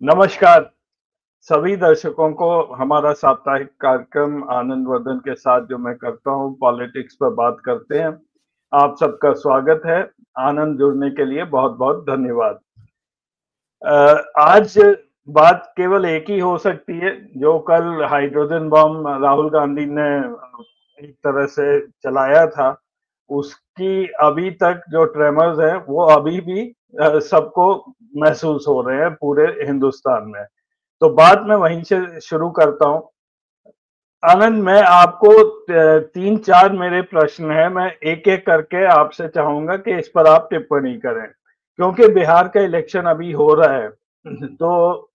नमस्कार सभी दर्शकों को। हमारा साप्ताहिक कार्यक्रम आनंद वर्धन के साथ जो मैं करता हूँ पॉलिटिक्स पर बात करते हैं। आप सबका स्वागत है। आनंद जुड़ने के लिए बहुत-बहुत धन्यवाद। आज बात केवल एक ही हो सकती है। जो कल हाइड्रोजन बम राहुल गांधी ने एक तरह से चलाया था, उसकी अभी तक जो ट्रेमर्स हैं वो अभी भी सबको महसूस हो रहे हैं पूरे हिंदुस्तान में। तो बात मैं वहीं से शुरू करता हूँ। आनंद, मैं आपको 3-4 मेरे प्रश्न हैं, मैं एक-एक करके आपसे चाहूँगा कि इस पर आप टिप्पणी करें। क्योंकि बिहार का इलेक्शन अभी हो रहा है, तो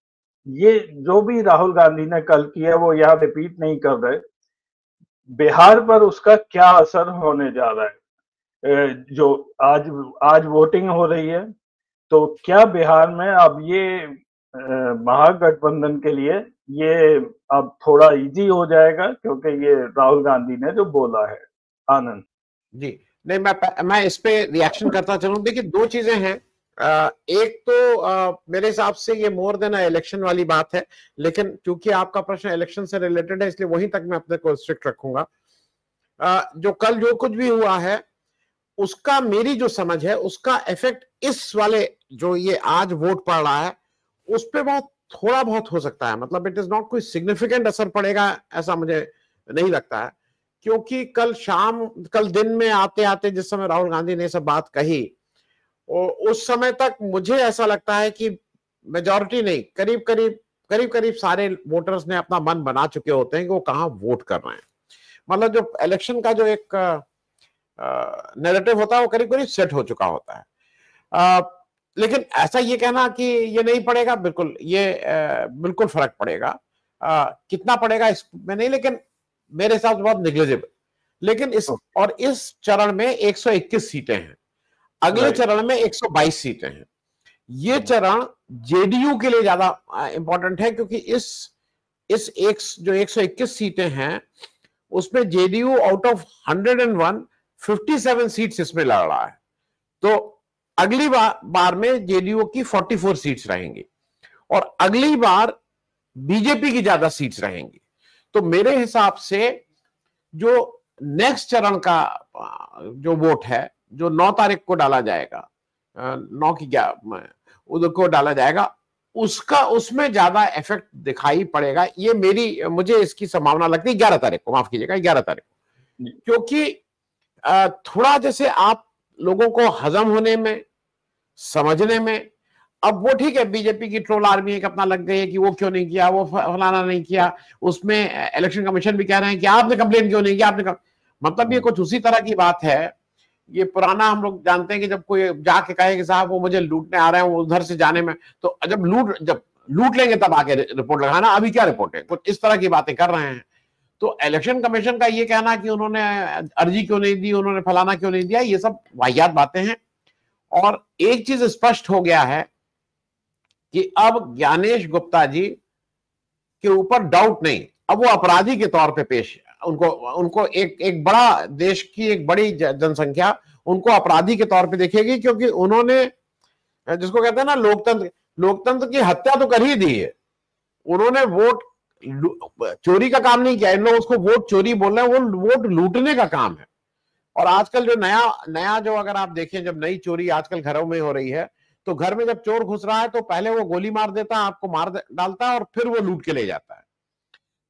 ये जो भी राहुल गांधी ने कल किया वो यहाँ रिपीट नहीं कर रहे। बिहार पर उसका क्या असर होने जा रहा है? जो आज आज वोटिंग हो रही है, तो क्या बिहार में अब ये महागठबंधन के लिए ये अब थोड़ा इजी हो जाएगा क्योंकि ये राहुल गांधी ने जो बोला है? आनंद। जी नहीं, मैं इस पे रिएक्शन करता चलूं। देखिए, दो चीजें हैं। एक तो मेरे हिसाब से ये मोर देन इलेक्शन वाली बात है, लेकिन क्योंकि आपका प्रश्न इलेक्शन से रिलेटेड है इसलिए वहीं तक मैं अपने को स्ट्रिक्ट रखूंगा। जो कल जो कुछ भी हुआ है उसका मेरी जो समझ है उसका इफेक्ट इस वाले जो ये आज वोट पड़ रहा है उस पे बहुत थोड़ा बहुत हो सकता है। मतलब इट इज नॉट कोई सिग्निफिकेंट असर पड़ेगा ऐसा मुझे नहीं लगता है, क्योंकि कल दिन में आते आते जिस समय राहुल गांधी ने सब बात कही उस समय तक मुझे ऐसा लगता है कि मेजॉरिटी नहीं, करीब करीब सारे वोटर्स ने अपना मन बना चुके होते हैं कि वो कहां वोट कर रहे हैं। मतलब जो इलेक्शन का जो एक नैरेटिव होता है वो करीब करीब सेट हो चुका होता है। लेकिन ऐसा ये कहना कि ये नहीं पड़ेगा, बिल्कुल ये बिल्कुल फर्क पड़ेगा। कितना पड़ेगा इसमें नहीं, लेकिन मेरे हिसाब से बहुत निग्लिजिबल। लेकिन इस चरण में 121 सीटें हैं, अगले चरण में 122 सीटें हैं। ये चरण जेडीयू के लिए ज्यादा इंपॉर्टेंट है, क्योंकि जो 121 सीटें हैं उसमें जेडीयू आउट ऑफ 101 57 सीट्स इसमें लड़ रहा है। तो अगली बार में जेडीयू की 44 सीट्स रहेंगी और अगली बार बीजेपी की ज्यादा सीट्स रहेंगी। तो मेरे हिसाब से जो नेक्स्ट चरण का जो वोट है, जो 9 तारीख को डाला जाएगा, 9 की क्या उधर को डाला जाएगा, उसमें ज्यादा इफेक्ट दिखाई पड़ेगा। ये मुझे इसकी संभावना लगती है 11 तारीख को, माफ कीजिएगा 11 तारीख को, क्योंकि थोड़ा जैसे आप लोगों को हजम होने में, समझने में, अब वो ठीक है बीजेपी की ट्रोल आर्मी एक अपना लग गई है कि वो क्यों नहीं किया, वो फलाना नहीं किया। उसमें इलेक्शन कमीशन भी कह रहे हैं कि आपने कंप्लेन क्यों नहीं किया, मतलब ये कुछ उसी तरह की बात है। ये पुराना हम लोग जानते हैं कि जब कोई जाके कहे कि साहब वो मुझे लूटने आ रहे हैं, वो उधर से जाने में, तो जब लूट लेंगे तब आके रिपोर्ट लगाना, अभी क्या रिपोर्ट है, कुछ इस तरह की बातें कर रहे हैं। तो इलेक्शन कमीशन का ये कहना कि उन्होंने अर्जी क्यों नहीं दी, उन्होंने फलाना क्यों नहीं दिया, ये सब वाहियात बातें हैं। और एक चीज स्पष्ट हो गया है कि अब ज्ञानेश गुप्ता जी के ऊपर डाउट नहीं, अब वो अपराधी के तौर पे पेश, उनको एक बड़ा देश की एक बड़ी जनसंख्या उनको अपराधी के तौर पे देखेगी, क्योंकि उन्होंने, जिसको कहते हैं ना, लोकतंत्र की हत्या तो कर ही दी है। उन्होंने वोट चोरी का काम नहीं किया, इन लोग उसको वोट चोरी बोल रहे हैं, वो वोट लूटने का काम है। और आजकल जो नया नया जो अगर आप देखें, जब नई चोरी आजकल घरों में हो रही है, तो घर में जब चोर घुस रहा है तो पहले वो गोली मार देता है, आपको मार डालता है और फिर वो लूट के ले जाता है।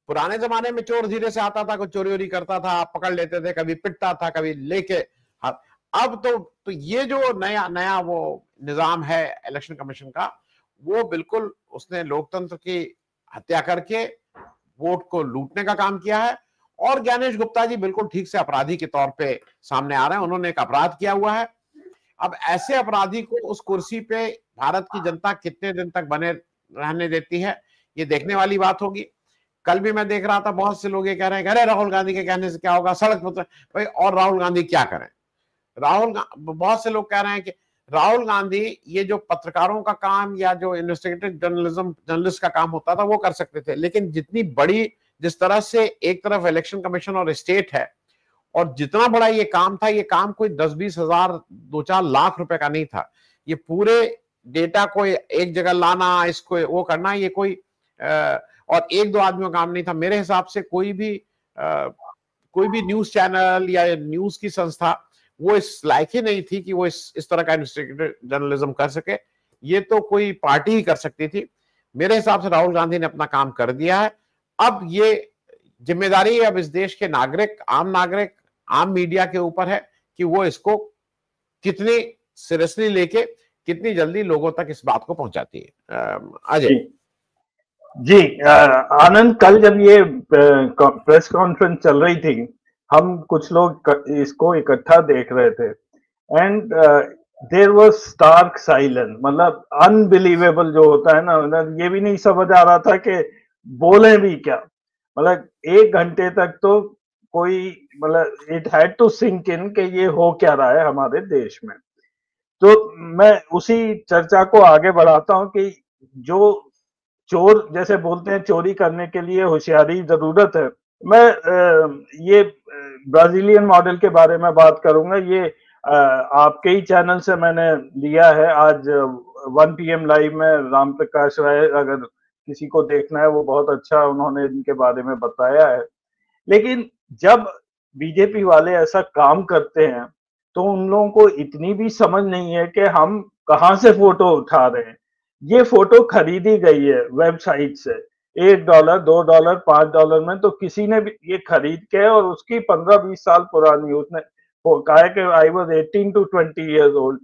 पुराने जमाने में चोर धीरे से आता था, कुछ चोरी वोरी करता था, आप पकड़ लेते थे, कभी पिटता था, कभी लेके। अब तो ये जो नया नया वो निजाम है इलेक्शन कमीशन का, वो बिल्कुल उसने लोकतंत्र की हत्या करके वोट को लूटने का काम किया है। और ज्ञानेश गुप्ता जी बिल्कुल ठीक से अपराधी के तौर पे सामने आ रहे हैं, उन्होंने एक अपराध किया हुआ है। अब ऐसे अपराधी को उस कुर्सी पे भारत की जनता कितने दिन तक बने रहने देती है, ये देखने वाली बात होगी। कल भी मैं देख रहा था, बहुत से लोग ये कह रहे हैं, अरे राहुल गांधी के कहने से क्या होगा, सड़क पर भाई, और राहुल गांधी क्या करें। बहुत से लोग कह रहे हैं कि राहुल गांधी ये जो पत्रकारों का काम या जो इन्वेस्टिगेटिव जर्नलिस्ट का काम होता था वो कर सकते थे, लेकिन जिस तरह से एक तरफ इलेक्शन कमीशन और स्टेट है, और जितना बड़ा ये काम था, ये काम कोई 10-20 हजार 2-4 लाख रुपए का नहीं था। ये पूरे डेटा को एक जगह लाना, इसको वो करना, ये कोई और एक दो आदमियों का काम नहीं था। मेरे हिसाब से कोई भी न्यूज चैनल या न्यूज की संस्था वो इस लायक ही नहीं थी कि वो इस तरह का इन्वेस्टिगेटिव जर्नलिज्म कर सके। ये तो कोई पार्टी ही कर सकती थी। मेरे हिसाब से राहुल गांधी ने अपना काम कर दिया है। अब ये जिम्मेदारी अब इस देश के नागरिक, आम मीडिया के ऊपर है कि वो इसको कितनी सीरियसली लेके कितनी जल्दी लोगों तक इस बात को पहुंचाती है। अजय जी, आनंद, कल जब ये प्रेस कॉन्फ्रेंस चल रही थी, हम कुछ लोग इसको इकट्ठा देख रहे थे and there was stark silence, मतलब अनबिलीवेबल जो होता है ना, मतलब ये भी नहीं समझ आ रहा था कि बोले भी क्या। मतलब 1 घंटे तक तो कोई, मतलब it had to sink in कि ये हो क्या रहा है हमारे देश में। तो मैं उसी चर्चा को आगे बढ़ाता हूं कि जो चोर जैसे बोलते हैं, चोरी करने के लिए होशियारी जरूरत है। मैं ये ब्राजीलियन मॉडल के बारे में बात करूंगा। ये आपके ही चैनल से मैंने लिया है। आज 1 PM लाइव में राम प्रकाश राय, अगर किसी को देखना है, वो बहुत अच्छा उन्होंने इनके बारे में बताया है। लेकिन जब बीजेपी वाले ऐसा काम करते हैं तो उन लोगों को इतनी भी समझ नहीं है कि हम कहां से फोटो उठा रहे हैं। ये फोटो खरीदी गई है वेबसाइट से, $1, $2, $5 में, तो किसी ने भी ये खरीद के, और उसकी 15-20 साल पुरानी, उसने कहा कि I was 18 to 20 years old,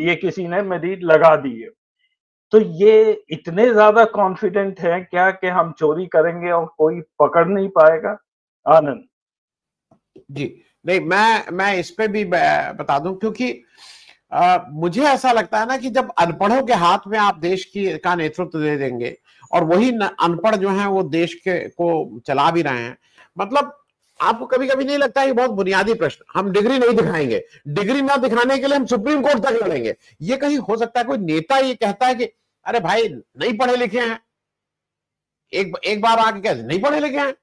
ये किसी ने मेरी लगा दी है। तो ये इतने ज्यादा कॉन्फिडेंट है क्या कि हम चोरी करेंगे और कोई पकड़ नहीं पाएगा? आनंद जी, नहीं, मैं इस पे भी बता दूं, क्योंकि मुझे ऐसा लगता है ना कि जब अनपढ़ों के हाथ में आप देश का नेतृत्व दे देंगे और वही अनपढ़ जो हैं वो देश को चला भी रहे हैं, मतलब आपको कभी कभी नहीं लगता है? बहुत बुनियादी प्रश्न, हम डिग्री नहीं दिखाएंगे, डिग्री ना दिखाने के लिए हम सुप्रीम कोर्ट तक लड़ेंगे। ये कहीं हो सकता है? कोई नेता ये कहता है कि अरे भाई नहीं पढ़े लिखे हैं, एक बार आके कह नहीं पढ़े लिखे हैं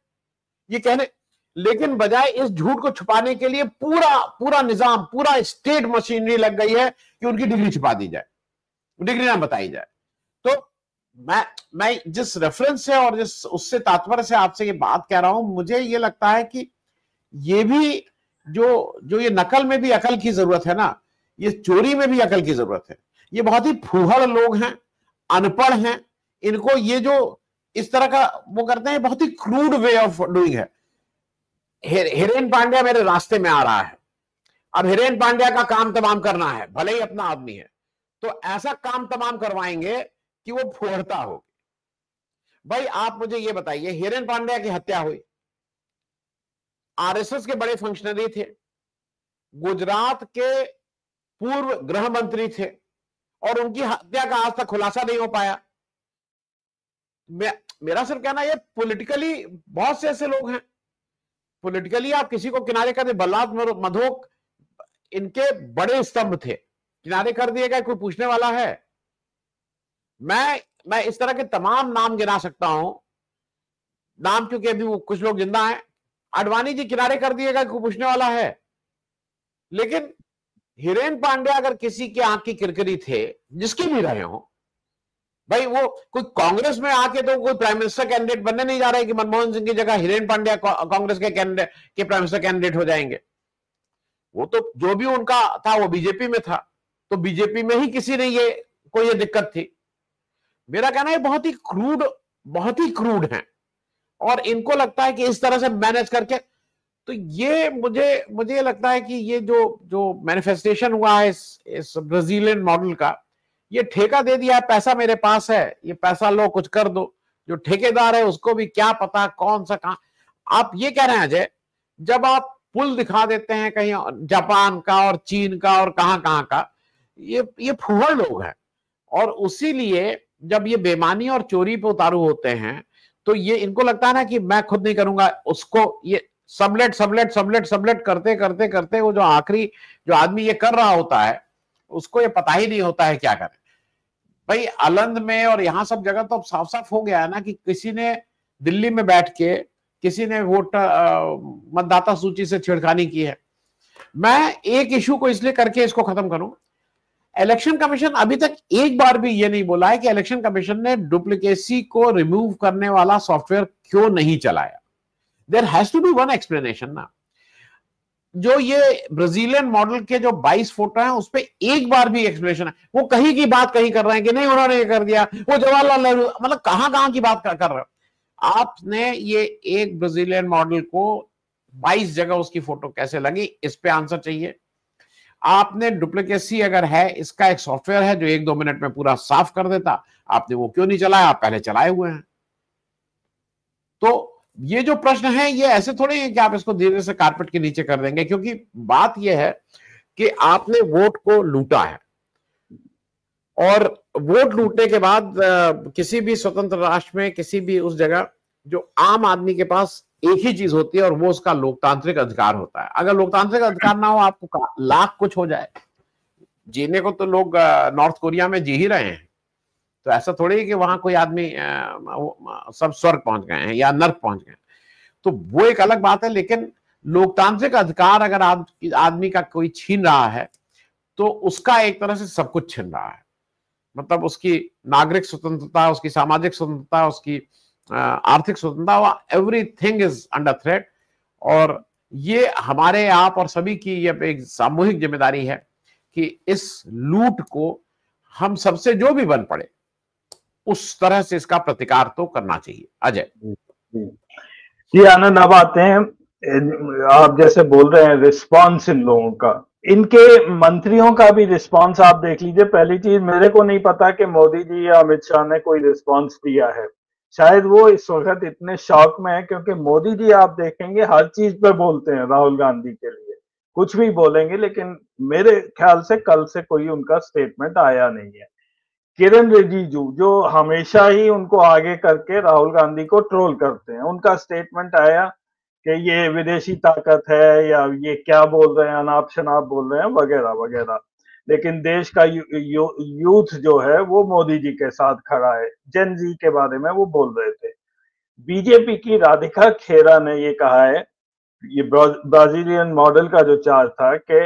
ये कहने, लेकिन बजाय इस झूठ को छुपाने के लिए पूरा निजाम, पूरा स्टेट मशीनरी लग गई है कि उनकी डिग्री छुपा दी जाए, डिग्री ना बताई जाए। तो मैं जिस रेफरेंस से और जिस उससे तात्पर्य से आपसे ये बात कह रहा हूं, मुझे ये लगता है कि ये भी जो ये नकल में भी अकल की जरूरत है ना, ये चोरी में भी अकल की जरूरत है। ये बहुत ही फूहड़ लोग हैं, अनपढ़ हैं, इनको ये जो इस तरह का वो करते हैं, बहुत ही क्रूड वे ऑफ डूइंग है। हिरेन पांड्या मेरे रास्ते में आ रहा है, अब हिरेन पांड्या का काम तमाम करना है, भले ही अपना आदमी है, तो ऐसा काम तमाम करवाएंगे कि वो फुहड़ता होगी। भाई आप मुझे ये बताइए, हिरेन पांड्या की हत्या हुई, आरएसएस के बड़े फंक्शनरी थे, गुजरात के पूर्व गृह मंत्री थे, और उनकी हत्या का आज तक खुलासा नहीं हो पाया। मेरा सिर्फ कहना, ये पॉलिटिकली बहुत से ऐसे लोग हैं, पॉलिटिकली आप किसी को किनारे कर दे। बल्लाद मधोक इनके बड़े स्तंभ थे, किनारे कर दिए गए, कोई पूछने वाला है? मैं इस तरह के तमाम नाम गिना सकता हूं, नाम क्योंकि अभी वो कुछ लोग जिंदा हैं। आडवाणी जी किनारे कर दिए गए, कोई पूछने वाला है? लेकिन हिरेन पांड्या अगर किसी की आंख की किरकिरी थे, जिसके भी रहे हो, भाई वो कोई कांग्रेस में आके तो कोई प्राइम मिनिस्टर कैंडिडेट बनने नहीं जा रहा है कि मनमोहन सिंह की जगह हिरेन पांड्या कांग्रेस के कैंडिडेट के प्राइम मिनिस्टर कैंडिडेट हो जाएंगे। वो तो जो भी उनका था वो बीजेपी में था, तो बीजेपी में ही किसी ने कोई दिक्कत थी। मेरा कहना है बहुत ही क्रूड है, और इनको लगता है कि इस तरह से मैनेज करके, तो ये मुझे लगता है कि ये जो मैनिफेस्टेशन हुआ है इस ब्राजीलियन मॉडल का, ये ठेका दे दिया है, पैसा मेरे पास है, ये पैसा लो, कुछ कर दो। जो ठेकेदार है उसको भी क्या पता कौन सा कहां। आप ये कह रहे हैं अजय, जब आप पुल दिखा देते हैं कहीं जापान का और चीन का और कहां का, ये फुहड़ लोग हैं, और उसी लिए जब ये बेईमानी और चोरी पे उतारू होते हैं, तो ये इनको लगता है ना कि मैं खुद नहीं करूंगा, उसको ये सबलेट करते वो जो आखिरी जो आदमी ये कर रहा होता है, उसको ये पता ही नहीं होता है क्या करे। भाई अलंद में और यहां सब जगह तो अब साफ साफ हो गया है ना कि किसी ने दिल्ली में बैठ के किसी ने मतदाता सूची से छेड़खानी की है। मैं एक इशू को इसलिए करके इसको खत्म करूं, इलेक्शन कमीशन अभी तक एक बार भी ये नहीं बोला है कि इलेक्शन कमीशन ने डुप्लीकेसी को रिमूव करने वाला सॉफ्टवेयर क्यों नहीं चलाया। There has to be one explanation ना। जो ये ब्राजीलियन मॉडल के जो 22 फोटो हैं उस पे एक बार भी एक्सप्लेनेशन है। वो कहीं की बात कहीं कर रहे हैं कि नहीं उन्होंने ये कर दिया, वो जवाहरलाल नेहरू, मतलब कहां की बात कर रहे हो आपने। ये एक ब्राजीलियन मॉडल को 22 जगह उसकी फोटो कैसे लगी, इस पे आंसर चाहिए। आपने डुप्लीकेसी अगर है, इसका एक सॉफ्टवेयर है जो 1-2 मिनट में पूरा साफ कर देता, आपने वो क्यों नहीं चलाया? आप पहले चलाए हुए हैं। तो ये जो प्रश्न है ये ऐसे थोड़े है कि आप इसको धीरे से कारपेट के नीचे कर देंगे, क्योंकि बात यह है कि आपने वोट को लूटा है, और वोट लूटने के बाद किसी भी स्वतंत्र राष्ट्र में, किसी भी उस जगह, जो आम आदमी के पास एक ही चीज होती है और वो उसका लोकतांत्रिक अधिकार होता है। अगर लोकतांत्रिक अधिकार ना हो, आपको लाख कुछ हो जाए, जीने को तो लोग नॉर्थ कोरिया में जी ही रहे हैं, तो ऐसा थोड़ी है कि वहां कोई आदमी सब स्वर्ग पहुंच गए हैं या नर्क पहुंच गए। तो वो एक अलग बात है, लेकिन लोकतांत्रिक अधिकार अगर आदमी का कोई छीन रहा है तो उसका एक तरह से सब कुछ छीन रहा है। मतलब उसकी नागरिक स्वतंत्रता, उसकी सामाजिक स्वतंत्रता, उसकी आर्थिक स्वतंत्रता, एवरीथिंग इज अंडर थ्रेट। और ये हमारे, आप और सभी की ये एक सामूहिक जिम्मेदारी है कि इस लूट को हम सबसे जो भी बन पड़े उस तरह से इसका प्रतिकार तो करना चाहिए। अजय जी आनंद, अब आते हैं, आप जैसे बोल रहे हैं रिस्पांस इन लोगों का, इनके मंत्रियों का भी रिस्पांस आप देख लीजिए। पहली चीज, मेरे को नहीं पता कि मोदी जी या अमित शाह ने कोई रिस्पांस दिया है। शायद वो इस वक्त इतने शॉक में है, क्योंकि मोदी जी आप देखेंगे हर चीज पे बोलते हैं राहुल गांधी के लिए, कुछ भी बोलेंगे, लेकिन मेरे ख्याल से कल से कोई उनका स्टेटमेंट आया नहीं है। किरण रिजिजू जो हमेशा ही उनको आगे करके राहुल गांधी को ट्रोल करते हैं, उनका स्टेटमेंट आया कि ये विदेशी ताकत है या ये क्या बोल रहे हैं, अनाप शनाप बोल रहे हैं वगैरह वगैरह। लेकिन देश का यूथ जो है वो मोदी जी के साथ खड़ा है। जेन जी के बारे में वो बोल रहे थे। बीजेपी की राधिका खेरा ने ये कहा है, ये ब्राजीलियन मॉडल का जो चार्ज था कि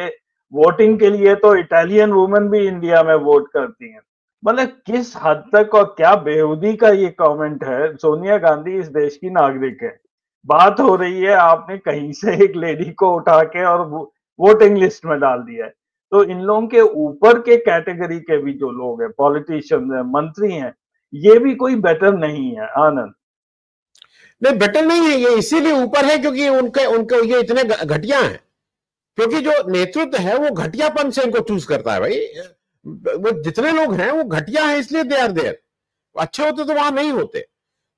वोटिंग के लिए तो इटालियन वुमेन भी इंडिया में वोट करती हैं। मतलब किस हद तक और क्या बेहूदी का ये कमेंट है। सोनिया गांधी इस देश की नागरिक है, बात हो रही है, आपने कहीं से एक लेडी को उठा के और वोटिंग लिस्ट में डाल दिया है। तो इन लोगों के ऊपर के कैटेगरी के भी जो लोग हैं, पॉलिटिशियन हैं, मंत्री हैं, ये भी कोई बेटर नहीं है। आनंद नहीं, बेटर नहीं है, ये इसीलिए ऊपर है क्योंकि उनके उनके ये इतने घटिया हैं, क्योंकि जो नेतृत्व है वो घटियापन से इनको चूज करता है। भाई वो जितने लोग हैं वो घटिया हैं, इसलिए दे आर देयर। अच्छे होते तो वहां नहीं होते।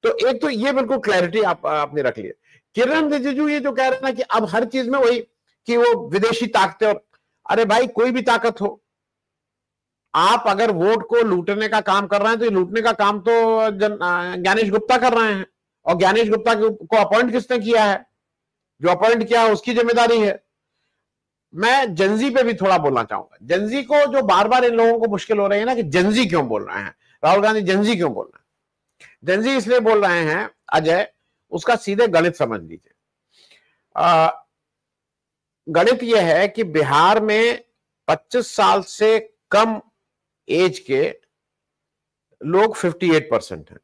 तो एक तो ये बिल्कुल क्लैरिटी आपने रख ली। किरण रिजिजू ये जो कह रहे हैं ना कि अब हर चीज में वही कि वो विदेशी ताकतें, और अरे भाई कोई भी ताकत हो, आप अगर वोट को लूटने का काम कर रहे हैं तो ये लूटने का काम तो ज्ञानेश गुप्ता कर रहे हैं। और ज्ञानेश गुप्ता को अपॉइंट किसने किया है? जो अपॉइंट किया है उसकी जिम्मेदारी है। मैं जनजी पे भी थोड़ा बोलना चाहूंगा। जनजी को जो बार बार इन लोगों को मुश्किल हो रही है ना कि जनजी क्यों बोल रहे हैं, राहुल गांधी जनजी क्यों बोल रहे हैं। जनजी इसलिए बोल रहे हैं अजय, उसका सीधे गणित समझ लीजिए। गणित यह है कि बिहार में 25 साल से कम एज के लोग 58% हैं।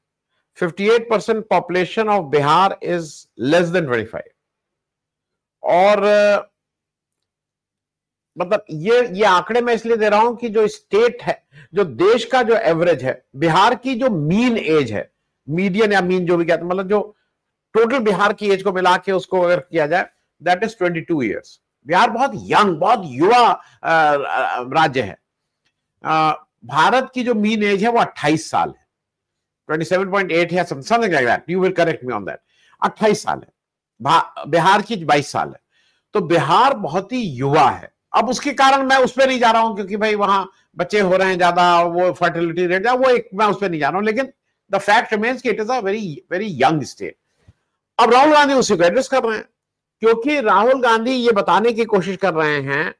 58% population of Bihar is less than 25। और मतलब ये आंकड़े मैं इसलिए दे रहा हूं कि जो स्टेट है, जो देश का जो एवरेज है, बिहार की जो मीन एज है, मीडियन या मीन जो भी कहते हैं, मतलब जो टोटल बिहार की एज को मिला के उसको अगर किया जाए, दैट इज 22 ईयर्स। बिहार बहुत यंग, बहुत युवा राज्य है। भारत की जो मीन एज है वो 28 साल है, 27.8 है, something like that, you will correct me on that. 28 साल है, बिहार की 22 साल है। तो बिहार बहुत ही युवा है। अब उसके कारण मैं उस पर नहीं जा रहा हूं, क्योंकि भाई वहां बच्चे हो रहे हैं ज्यादा, वो फर्टिलिटी रेट है, वो एक मैं उस पर नहीं जा रहा हूं, लेकिन द फैक्ट रिमेन्स कि it is a very very young state. अब राहुल गांधी उसी को एड्रेस कर रहे हैं, क्योंकि राहुल गांधी ये बताने की कोशिश कर रहे हैं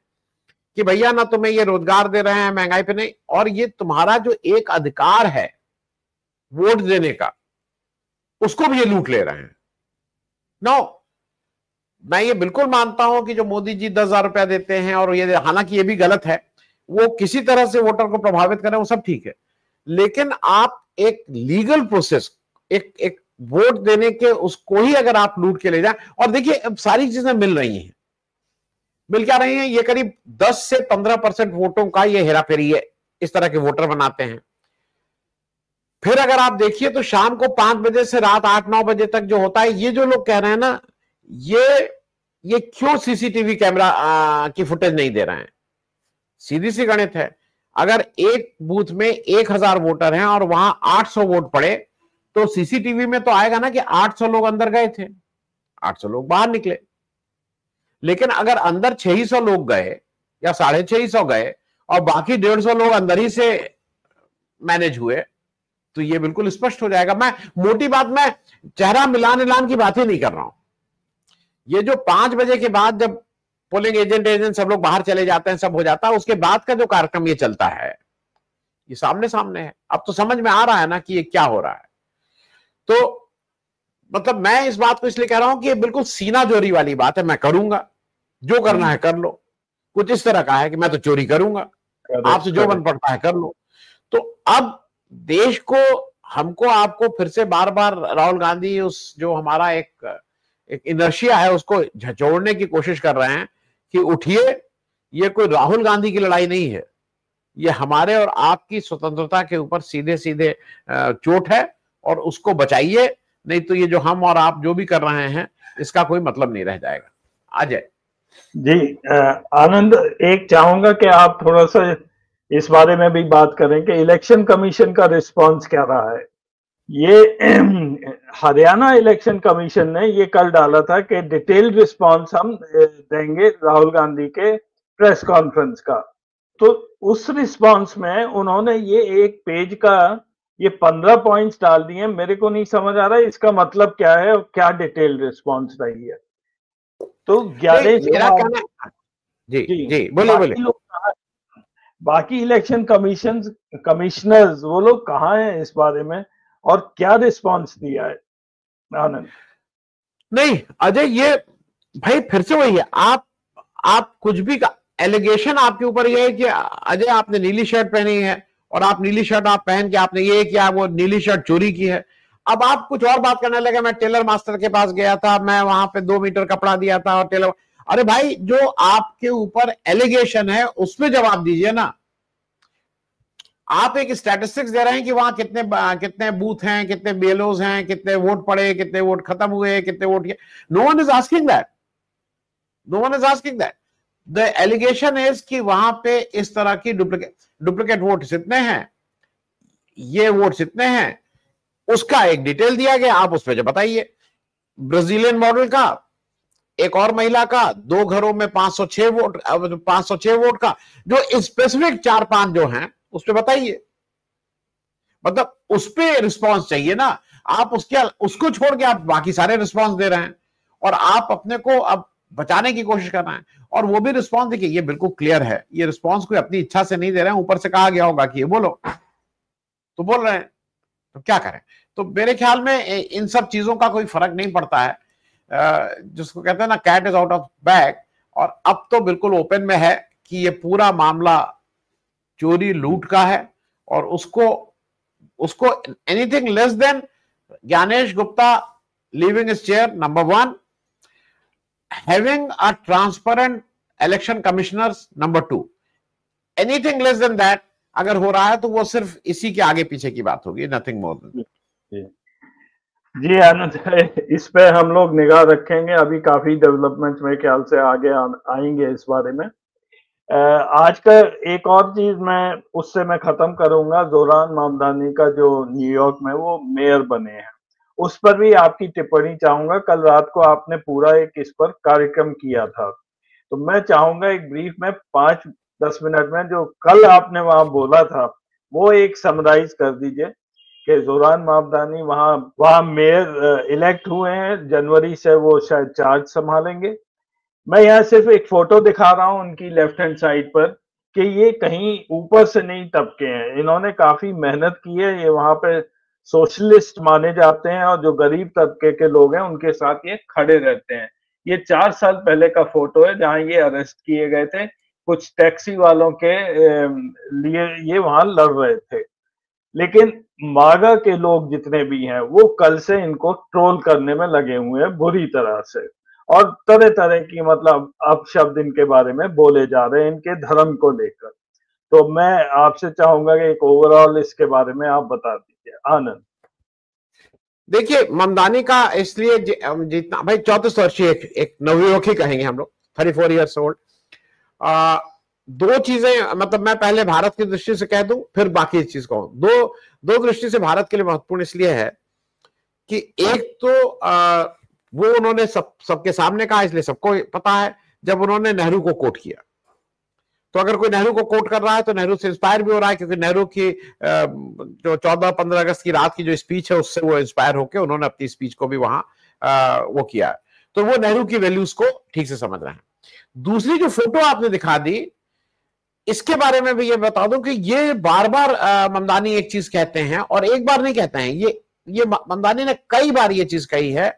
कि भैया ना तुम्हें ये रोजगार दे रहे हैं महंगाई पे नहीं, और ये तुम्हारा जो एक अधिकार है वोट देने का, उसको भी ये लूट ले रहे हैं। नो, मैं ये बिल्कुल मानता हूं कि जो मोदी जी 10,000 रुपया देते हैं, और ये हालांकि ये भी गलत है, वो किसी तरह से वोटर को प्रभावित करें, वो सब ठीक है, लेकिन आप एक लीगल प्रोसेस, एक वोट देने के उसको ही अगर आप लूट के ले जाए, और देखिए अब सारी चीजें मिल रही हैं, मिल क्या रही हैं, ये करीब 10 से 15% वोटों का ये हेराफेरी है, इस तरह के वोटर बनाते हैं। फिर अगर आप देखिए तो शाम को 5 बजे से रात 8-9 बजे तक जो होता है, ये जो लोग कह रहे हैं ना, ये क्यों सीसीटीवी कैमरा की फुटेज नहीं दे रहे हैं? सीधी सी गणित है, अगर एक बूथ में 1000 वोटर हैं और वहां 800 वोट पड़े, तो सीसीटीवी में तो आएगा ना कि 800 लोग अंदर गए थे, 800 लोग बाहर निकले। लेकिन अगर अंदर 600 लोग गए या 650 गए और बाकी 150 लोग अंदर ही से मैनेज हुए, तो ये बिल्कुल स्पष्ट हो जाएगा। मैं मोटी बात, मैं चेहरा मिलान की बात ही नहीं कर रहा हूं। ये जो 5 बजे के बाद जब पोलिंग एजेंट सब लोग बाहर चले जाते हैं, सब हो जाता है, उसके बाद का जो कार्यक्रम ये चलता है, ये सामने सामने है। अब तो समझ में आ रहा है ना कि ये क्या हो रहा है। तो मतलब मैं इस बात को इसलिए कह रहा हूं कि ये बिल्कुल सीना जोरी वाली बात है। मैं करूंगा, जो करना है कर लो। कुछ इस तरह का है कि मैं तो चोरी करूंगा, आपसे जो मन पड़ता है कर लो। तो अब देश को, हमको, आपको फिर से बार बार राहुल गांधी उस जो हमारा एक इनर्शिया है उसको झचोड़ने की कोशिश कर रहे हैं कि उठिए, ये कोई राहुल गांधी की लड़ाई नहीं है, ये हमारे और आपकी स्वतंत्रता के ऊपर सीधे सीधे चोट है, और उसको बचाइए, नहीं तो ये जो हम और आप जो भी कर रहे हैं इसका कोई मतलब नहीं रह जाएगा। अजय जी, आनंद, एक चाहूंगा कि आप थोड़ा सा इस बारे में भी बात करें कि इलेक्शन कमीशन का रिस्पांस क्या रहा है। ये हरियाणा इलेक्शन कमीशन ने ये कल डाला था कि डिटेल्ड रिस्पांस हम देंगे राहुल गांधी के प्रेस कॉन्फ्रेंस का। तो उस रिस्पांस में उन्होंने ये एक पेज का ये 15 पॉइंट्स डाल दिए। मेरे को नहीं समझ आ रहा है इसका मतलब क्या है और क्या डिटेल्ड रिस्पांस रही है। तो ज्ञानेश कुमार जी जी बोलिए बोलिए। बाकी इलेक्शन कमिश्नर्स वो लोग कहाँ हैं इस बारे में, और क्या रिस्पांस दिया है? आनंद नहीं अजय, ये भाई फिर से वही है, आप कुछ भी का एलिगेशन आपके ऊपर ये है कि अजय आपने नीली शर्ट पहनी है और आप नीली शर्ट आप पहन के आपने ये किया, वो नीली शर्ट चोरी की है। अब आप कुछ और बात करने लगे, मैं टेलर मास्टर के पास गया था, मैं वहां पे 2 मीटर कपड़ा दिया था और टेलर, अरे भाई जो आपके ऊपर एलिगेशन है उसमें जवाब दीजिए ना। आप एक स्टैटिस्टिक्स दे रहे हैं कि वहां कितने बूथ हैं, कितने बीएलओज हैं, कितने वोट पड़े, कितने वोट खत्म हुए, कितने वोट किए। No one is asking that, no one is asking that. The allegation is कि वहां पे इस तरह की डुप्लीकेट वोट्स इतने हैं, ये वोट्स इतने हैं, उसका एक डिटेल दिया गया, आप उस पर जो बताइए। ब्राजीलियन मॉडल का, एक और महिला का, 2 घरों में 506 वोट का, जो स्पेसिफिक 4-5 जो हैं उस पर बताइए। मतलब उस पर रिस्पॉन्स चाहिए ना, आप उसको छोड़ के आप बाकी सारे रिस्पॉन्स दे रहे हैं और आप अपने को अब बचाने की कोशिश कर रहे हैं। और वो भी रिस्पॉन्स देखिए, ये बिल्कुल क्लियर है, ये रिस्पॉन्स कोई अपनी इच्छा से नहीं दे रहे हैं, ऊपर से कहा गया होगा कि ये बोलो तो बोल रहे हैं, तो क्या करें। तो मेरे ख्याल में इन सब चीजों का कोई फर्क नहीं पड़ता है, जिसको कहते हैं ना cat is out of bag. और अब तो बिल्कुल ओपन में है कि ये पूरा मामला चोरी लूट का है, और उसको anything less than Gyanesh Gupta leaving his chair, number 1, having a transparent election commissioners, number 2, anything less than that अगर हो रहा है तो वो सिर्फ इसी के आगे पीछे की बात होगी, नथिंग मोर देन। जी आनंद, इस पे हम लोग निगाह रखेंगे। अभी काफी डेवलपमेंट मेरे ख्याल से आगे आएंगे इस बारे में। आज का एक और चीज मैं खत्म करूंगा। जोरान मामदानी का जो न्यूयॉर्क में वो मेयर बने हैं, उस पर भी आपकी टिप्पणी चाहूंगा। कल रात को आपने पूरा एक इस पर कार्यक्रम किया था, तो मैं चाहूंगा एक ब्रीफ में 5-10 मिनट में जो कल आपने वहां बोला था वो एक समराइज कर दीजिए कि जोरान मामदानी वहां मेयर इलेक्ट हुए हैं, जनवरी से वो शायद चार्ज संभालेंगे। मैं यहाँ सिर्फ एक फोटो दिखा रहा हूँ उनकी लेफ्ट हैंड साइड पर कि ये कहीं ऊपर से नहीं टपके हैं, इन्होंने काफी मेहनत की है। ये वहां पे सोशलिस्ट माने जाते हैं और जो गरीब तबके के लोग हैं उनके साथ ये खड़े रहते हैं। ये 4 साल पहले का फोटो है जहां ये अरेस्ट किए गए थे। कुछ टैक्सी वालों के लिए ये वहां लड़ रहे थे। लेकिन मागा के लोग जितने भी हैं वो कल से इनको ट्रोल करने में लगे हुए हैं बुरी तरह से, और तरह तरह की मतलब अपशब्द इनके बारे में बोले जा रहे हैं इनके धर्म को लेकर। तो मैं आपसे चाहूंगा कि एक ओवरऑल इसके बारे में आप बता दीजिए। आनंद। देखिए, ममदानी का इसलिए जितना भाई 34 वर्षीय एक नवयुवक कहेंगे हम लोग, 34 ईयर्स ओल्ड। दो चीजें, मतलब मैं पहले भारत की दृष्टि से कह दूं फिर बाकी चीज कहूं। दो दृष्टि से भारत के लिए महत्वपूर्ण इसलिए है कि एक तो वो उन्होंने सबके सामने कहा, इसलिए सबको पता है, जब उन्होंने नेहरू को कोट किया। तो अगर कोई नेहरू को कोट कर रहा है तो नेहरू से इंस्पायर भी हो रहा है, क्योंकि नेहरू की जो 14-15 अगस्त की रात की जो स्पीच है उससे वो इंस्पायर होकर उन्होंने अपनी स्पीच को भी वहां वो किया। तो वो नेहरू की वैल्यूज को ठीक से समझ रहे हैं। दूसरी जो फोटो आपने दिखा दी, इसके बारे में भी ये बता दूं कि ये बार बार ममदानी एक चीज कहते हैं, और एक बार नहीं कहते हैं, ये ममदानी ने कई बार ये चीज कही है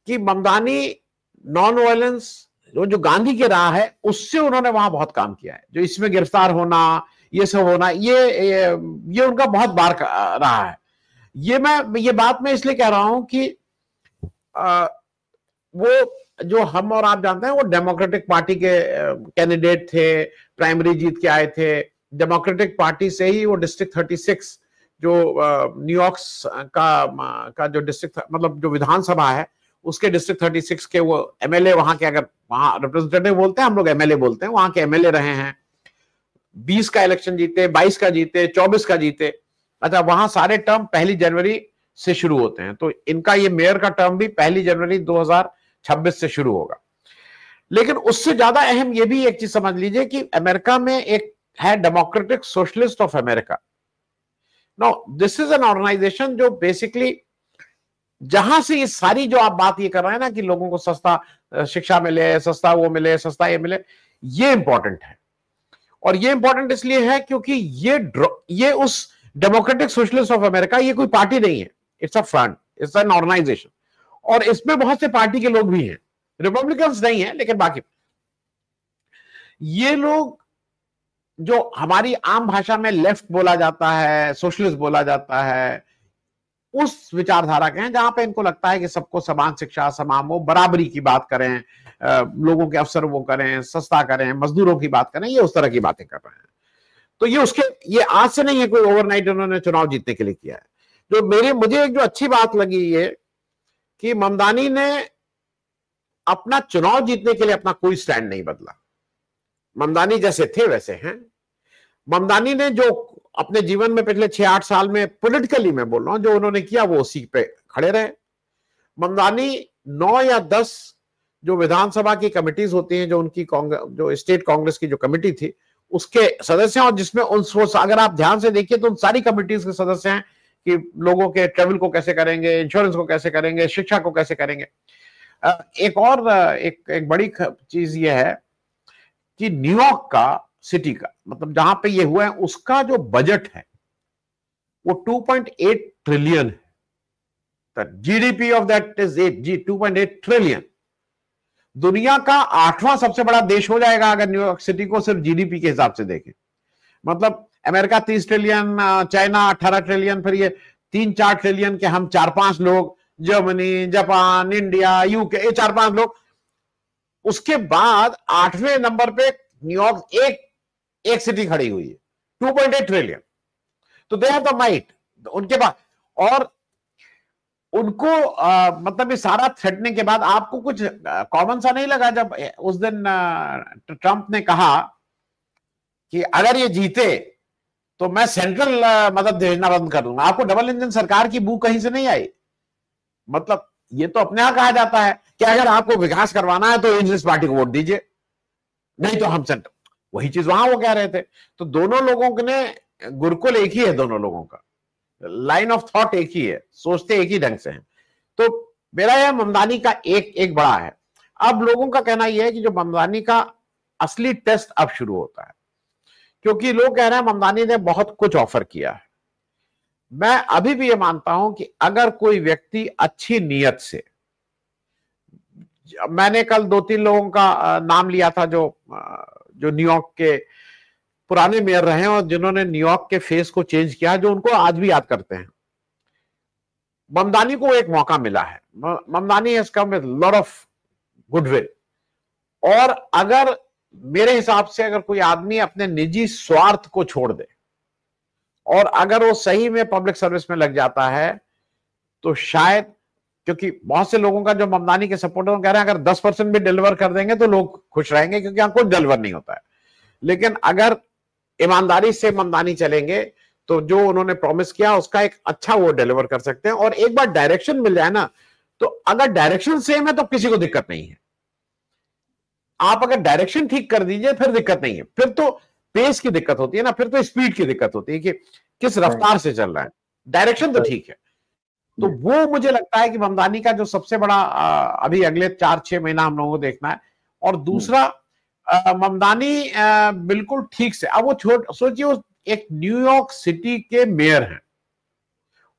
कि ममदानी नॉन वायलेंस, जो गांधी की राह है उससे उन्होंने वहां बहुत काम किया है। जो इसमें गिरफ्तार होना, ये सब होना, ये उनका बहुत बार रहा है। ये बात मैं इसलिए कह रहा हूं कि वो जो हम और आप जानते हैं, वो डेमोक्रेटिक पार्टी के कैंडिडेट थे, प्राइमरी जीत के आए थे। डेमोक्रेटिक पार्टी से ही वो डिस्ट्रिक्ट 36 जो न्यूयॉर्क का जो डिस्ट्रिक्ट, मतलब जो विधानसभा है उसके डिस्ट्रिक्ट 36 के वो एमएलए, वहां के, अगर वहां रिप्रेजेंटेटिव बोलते हैं, हम लोग एमएलए बोलते हैं, वहां के एमएलए रहे हैं। 20 का इलेक्शन जीते, 22 का जीते, 24 का जीते। अच्छा, वहां सारे टर्म 1 जनवरी से शुरू होते हैं, तो इनका ये मेयर का टर्म भी 1 जनवरी 2026 से शुरू होगा। लेकिन उससे ज्यादा अहम ये भी एक चीज समझ लीजिए कि अमेरिका में एक है democratic socialist of America. No, this is an organization जो बेसिकली, जहां से ये सारी जो आप बात ये कर रहे हैं ना कि लोगों को सस्ता शिक्षा मिले, सस्ता वो मिले, सस्ता ये मिले, ये इंपॉर्टेंट है। और ये इंपॉर्टेंट इसलिए है क्योंकि ये उस डेमोक्रेटिक सोशलिस्ट ऑफ अमेरिका, ये कोई पार्टी नहीं है, it's a front, it's an organization. और इसमें बहुत से पार्टी के लोग भी हैं, रिपब्लिकन्स नहीं है लेकिन बाकी ये लोग, जो हमारी आम भाषा में लेफ्ट बोला जाता है, सोशलिस्ट बोला जाता है, उस विचारधारा के हैं, जहां पे इनको लगता है कि सबको समान शिक्षा, समान वो, बराबरी की बात करें, लोगों के अवसर वो करें, सस्ता करें, मजदूरों की बात करें, ये उस तरह की बातें कर रहे हैं। तो ये आज से नहीं है, कोई ओवरनाइट उन्होंने चुनाव जीतने के लिए किया है। जो मुझे एक जो अच्छी बात लगी ये कि ममदानी ने अपना चुनाव जीतने के लिए अपना कोई स्टैंड नहीं बदला। ममदानी जैसे थे वैसे हैं। ममदानी ने जो अपने जीवन में पिछले 6-8 साल में पॉलिटिकली मैं बोल रहा हूं, जो उन्होंने किया वो उसी पे खड़े रहे। ममदानी 9 या 10 जो विधानसभा की कमिटीज होती हैं, जो उनकी जो स्टेट कांग्रेस की जो कमिटी थी उसके सदस्य हैं, और जिसमें अगर आप ध्यान से देखिए तो उन सारी कमिटीज के सदस्य हैं कि लोगों के ट्रेवल को कैसे करेंगे, इंश्योरेंस को कैसे करेंगे, शिक्षा को कैसे करेंगे। एक और एक बड़ी चीज ये है कि न्यूयॉर्क का सिटी का, मतलब जहां पे ये हुआ है, उसका जो बजट है वो 2.8 ट्रिलियन है। GDP of that is 2.8 trillion. दुनिया का 8वां सबसे बड़ा देश हो जाएगा अगर न्यूयॉर्क सिटी को सिर्फ जीडीपी के हिसाब से देखें। मतलब अमेरिका 30 ट्रिलियन, चाइना 18 ट्रिलियन, फिर ये 3-4 ट्रिलियन के हम 4-5 लोग, जर्मनी, जापान, इंडिया, यूके, ये 4-5 लोग। उसके बाद 8वें नंबर पे न्यूयॉर्क एक सिटी खड़ी हुई है, 2.8 ट्रिलियन। तो दे हैव द माइट उनके पास। और उनको मतलब ये सारा थ्रेटनिंग के बाद आपको कुछ कॉमन सा नहीं लगा जब उस दिन ट्रंप ने कहा कि अगर ये जीते तो मैं सेंट्रल मदद भेजना बंद कर दूंगा? आपको डबल इंजन सरकार की बू कहीं से नहीं आई। मतलब ये तो अपने यहां कहा जाता है कि अगर आपको विकास करवाना है तो इंग्लिश पार्टी को वोट दीजिए, नहीं तो हम सेंटर। वही चीज वहां वो कह रहे थे। तो दोनों लोगों ने गुरुकुल एक ही है, दोनों लोगों का लाइन ऑफ थॉट एक ही है, सोचते एक ही ढंग से हैं। तो मेरा यह ममदानी का एक बड़ा है। अब लोगों का कहना यह है कि जो ममदानी का असली टेस्ट अब शुरू होता है, क्योंकि लोग कह रहे हैं ममदानी ने बहुत कुछ ऑफर किया है। मैं अभी भी ये मानता हूं कि अगर कोई व्यक्ति अच्छी नीयत से, मैंने कल 2-3 लोगों का नाम लिया था जो न्यूयॉर्क के पुराने मेयर रहे हैं और जिन्होंने न्यूयॉर्क के फेस को चेंज किया, जो उनको आज भी याद करते हैं। ममदानी को एक मौका मिला है। Mamdani has come with lot of goodwill, और अगर मेरे हिसाब से अगर कोई आदमी अपने निजी स्वार्थ को छोड़ दे और अगर वो सही में पब्लिक सर्विस में लग जाता है, तो शायद, क्योंकि बहुत से लोगों का जो ममदानी के सपोर्टर कह रहे हैं अगर 10% भी डिलीवर कर देंगे तो लोग खुश रहेंगे, क्योंकि यहाँ कुछ डिलीवर नहीं होता है। लेकिन अगर ईमानदारी से ममदानी चलेंगे तो जो उन्होंने प्रॉमिस किया उसका एक अच्छा वो डिलीवर कर सकते हैं। और एक बार डायरेक्शन मिल जाए ना, तो अगर डायरेक्शन सेम है तो किसी को दिक्कत नहीं है। आप अगर डायरेक्शन ठीक कर दीजिए फिर दिक्कत नहीं है, फिर तो पेस की दिक्कत होती है ना, फिर तो स्पीड की दिक्कत होती है कि किस रफ्तार से चल रहा है। डायरेक्शन तो ठीक है। तो वो मुझे लगता है कि ममदानी का जो सबसे बड़ा अभी अगले 4-6 महीना हम लोगों को देखना है। और दूसरा, ममदानी बिल्कुल ठीक से, अब वो सोचिए वो एक न्यूयॉर्क सिटी के मेयर हैं,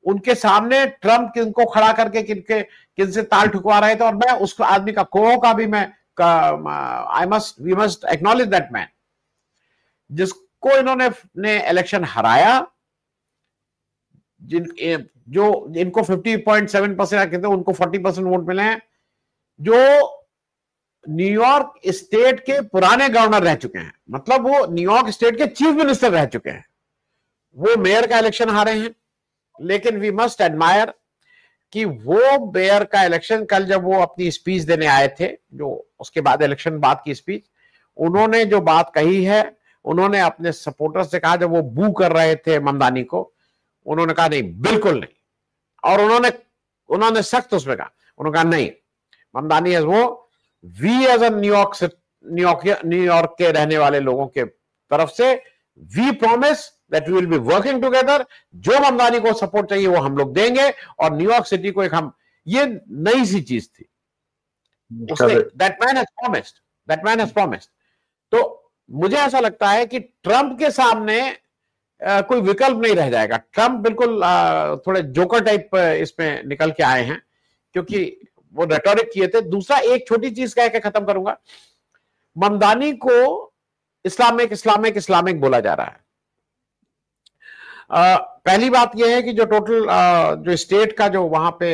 उनके सामने ट्रंप किनको खड़ा करके किनसे ताल ठुकवा रहे थे, और मैं उस आदमी का का भी मैं we must acknowledge that man, जिसको इन्होंने इलेक्शन हराया, जो इनको 50.7% कहते हैं, उनको 40% वोट मिले हैं, जो न्यूयॉर्क स्टेट के पुराने गवर्नर रह चुके हैं, मतलब वो न्यूयॉर्क स्टेट के चीफ मिनिस्टर रह चुके हैं, वो मेयर का इलेक्शन हारे हैं। लेकिन वी मस्ट एडमायर कि वो मेयर का इलेक्शन, कल जब वो अपनी स्पीच देने आए थे, जो उसके बाद इलेक्शन बाद की स्पीच, उन्होंने जो बात कही है, उन्होंने अपने सपोर्टर्स से कहा, जब वो बू कर रहे थे ममदानी को, उन्होंने कहा नहीं, बिल्कुल नहीं। और उन्होंने सख्त उसमें कहा, उन्होंने कहा नहीं, ममदानी है वो, वी एज अ न्यूयॉर्क के रहने वाले लोगों के तरफ से we promise that we will be working together, जो ममदानी को सपोर्ट चाहिए वो हम लोग देंगे, और न्यूयॉर्क सिटी को एक हम, ये नई सी चीज थी, उसने दैट मैन हैज प्रॉमिस्ड। तो मुझे ऐसा लगता है कि ट्रंप के सामने कोई विकल्प नहीं रह जाएगा। ट्रंप बिल्कुल थोड़े जोकर टाइप इसमें निकल के आए हैं, क्योंकि वो रेटोरिक किए थे। दूसरा, एक छोटी चीज कह के खत्म करूंगा, ममदानी को इस्लामिक बोला जा रहा है। पहली बात यह है कि जो टोटल जो स्टेट का जो वहां पे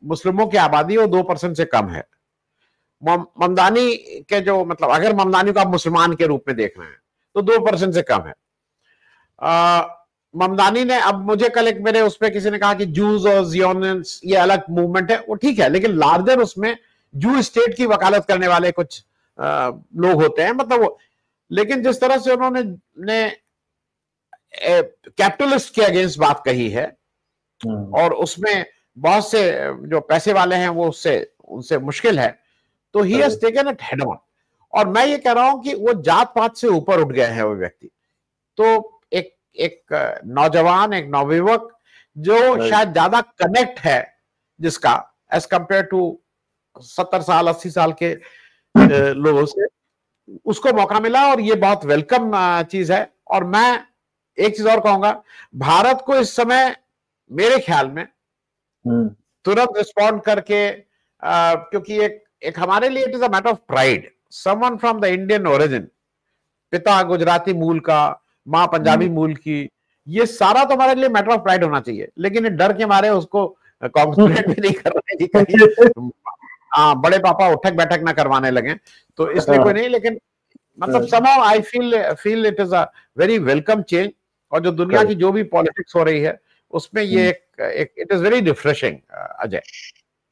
मुस्लिमों की आबादी है वो 2% से कम है। ममदानी के जो, मतलब अगर ममदानी को आप मुसलमान के रूप में देख रहे हैं तो 2% से कम है। ममदानी ने, अब मुझे कल एक मेरे उस पर किसी ने कहा कि जूस और जियोनियंस ये अलग मूवमेंट है, वो ठीक है, लेकिन लार्जर उसमें जू स्टेट की वकालत करने वाले कुछ लोग होते हैं, मतलब वो, लेकिन जिस तरह से उन्होंने कैपिटलिस्ट के अगेंस्ट बात कही है, और उसमें बहुत से जो पैसे वाले हैं वो उनसे मुश्किल है, तो he has taken it head on. और मैं ये कह रहा हूं कि वो जात पात से ऊपर उठ गए हैं वो व्यक्ति। तो एक नौजवान, एक नवयुवक जो शायद ज्यादा कनेक्ट है जिसका, एज कंपेयर टू 70 साल 80 साल के लोगों से, उसको मौका मिला, और ये बहुत वेलकम चीज है। और मैं एक चीज और कहूंगा, भारत को इस समय मेरे ख्याल में तुरंत रिस्पॉन्ड करके, क्योंकि एक हमारे लिए it is a matter of pride, someone from the Indian origin, पिता गुजराती मूल का, माँ पंजाबी मूल की, ये सारा तो हमारे लिए मैटर ऑफ प्राइड होना चाहिए। लेकिन डर के मारे उसको कॉन्ग्रेचुलेट भी नहीं कर रहे जी, बड़े पापा उठक बैठक ना करवाने लगे, तो इसलिए कोई नहीं। लेकिन मतलब somehow I feel it is a very welcome change, और जो दुनिया की जो भी पॉलिटिक्स हो रही है उसमें ये एक it is very refreshing. Ajay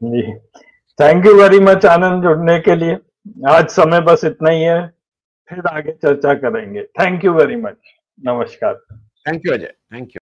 ji, thank you very much Anand, जुड़ने के लिए। आज समय बस इतना ही है, फिर आगे चर्चा करेंगे। थैंक यू वेरी मच, नमस्कार। Thank you Ajay, thank you.